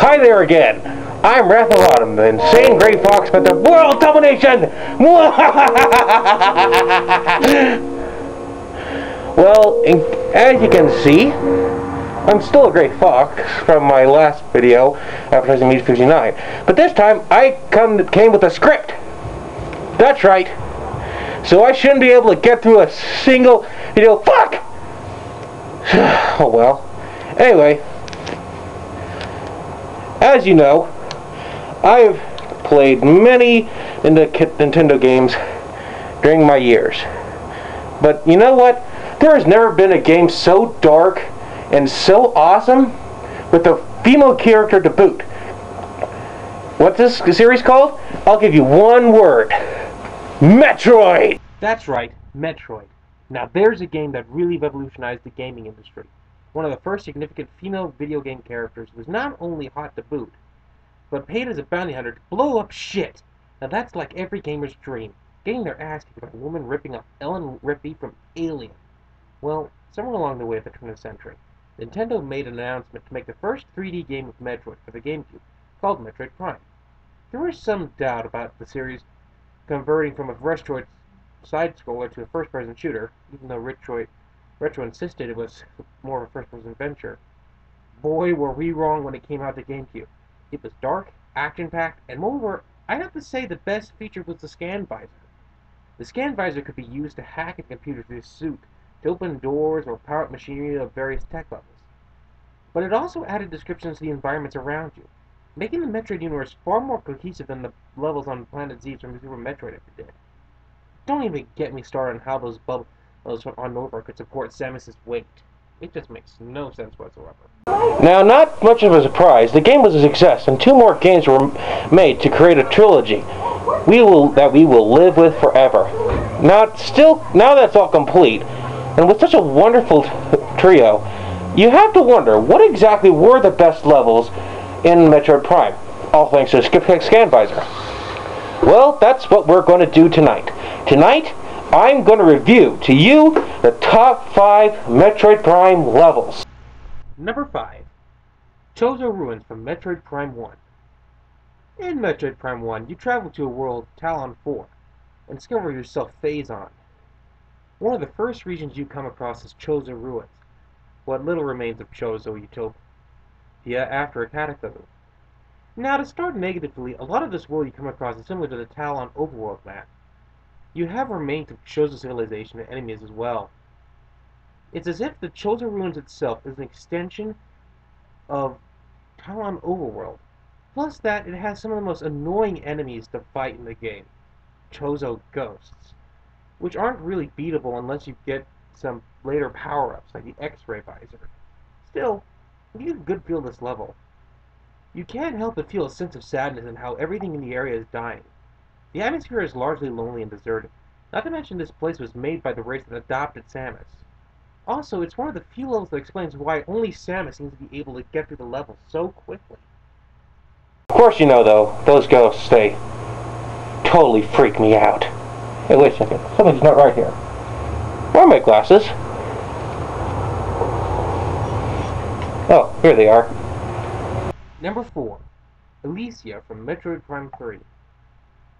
Hi there again. I'm Wrathofautumn, the insane gray fox with the world domination! Well, as you can see, I'm still a gray fox from my last video, advertising Meet 59. But this time, I came with a script. That's right. So I shouldn't be able to get through a single video. Fuck! Oh well. Anyway, as you know, I've played many Nintendo games during my years. But you know what? There has never been a game so dark and so awesome with a female character to boot. What's this series called? I'll give you one word. Metroid! That's right, Metroid. Now there's a game that really revolutionized the gaming industry. One of the first significant female video game characters was not only hot to boot, but paid as a bounty hunter to blow up shit. Now that's like every gamer's dream, getting their ass kicked by a woman ripping off Ellen Ripley from Alien. Well, somewhere along the way at the turn of the century, Nintendo made an announcement to make the first 3D game of Metroid for the GameCube, called Metroid Prime. There was some doubt about the series converting from a Metroid side-scroller to a first-person shooter, even though Retro insisted it was more of a first-person adventure. Boy, were we wrong when it came out to GameCube. It was dark, action-packed, and moreover, I'd have to say the best feature was the scan visor. The scan visor could be used to hack a computer through the suit, to open doors or power up machinery of various tech levels. But it also added descriptions to the environments around you, making the Metroid universe far more cohesive than the levels on Planet Z from Super Metroid ever did. Don't even get me started on how those bubbles on Nova could support Samus's weight. It just makes no sense whatsoever. Now, not much of a surprise, the game was a success, and 2 more games were made to create a trilogy that we will live with forever. Now that's all complete, and with such a wonderful trio, you have to wonder, what exactly were the best levels in Metroid Prime? All thanks to the scan visor. Well, that's what we're going to do tonight. Tonight, I'm going to review to you the top 5 Metroid Prime levels. Number 5. Chozo Ruins from Metroid Prime 1. In Metroid Prime 1, you travel to a world, Talon 4, and discover yourself Phazon. One of the first regions you come across is Chozo Ruins, what little remains of Chozo Utopia after a cataclysm. Now, to start negatively, a lot of this world you come across is similar to the Talon overworld map. You have remains of Chozo civilization and enemies as well. It's as if the Chozo Ruins itself is an extension of Talon overworld, plus that it has some of the most annoying enemies to fight in the game, Chozo ghosts, which aren't really beatable unless you get some later power-ups like the X-ray visor. Still, you get a good feel of this level. You can't help but feel a sense of sadness in how everything in the area is dying. The atmosphere is largely lonely and deserted, not to mention this place was made by the race that adopted Samus. Also, it's one of the few levels that explains why only Samus seems to be able to get through the level so quickly. Of course you know though, those ghosts, they totally freak me out. Hey, wait a second, something's not right here. Where are my glasses? Oh, here they are. Number 4. Elysia from Metroid Prime 3.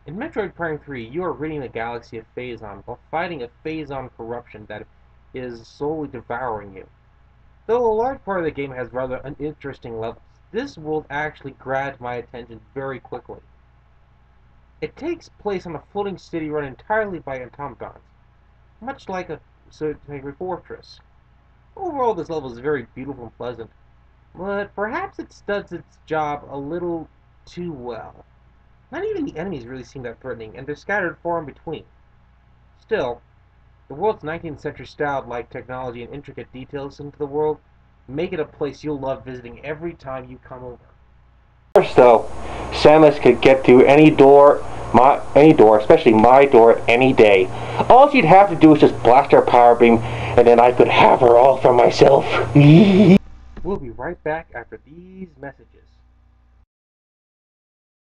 In Metroid Prime 3, you are ridding the galaxy of Phazon while fighting a Phazon corruption that is slowly devouring you. Though a large part of the game has rather uninteresting levels, this world actually grabbed my attention very quickly. It takes place on a floating city run entirely by automatons, much like a sacred fortress. Overall, this level is very beautiful and pleasant, but perhaps it does its job a little too well. Not even the enemies really seem that threatening, and they're scattered far in between. Still, the world's 19th century styled-like technology and intricate details into the world make it a place you'll love visiting every time you come over. First though, Samus could get through any door, especially my door, any day. All she'd have to do is just blast her power beam, and then I could have her all for myself. We'll be right back after these messages.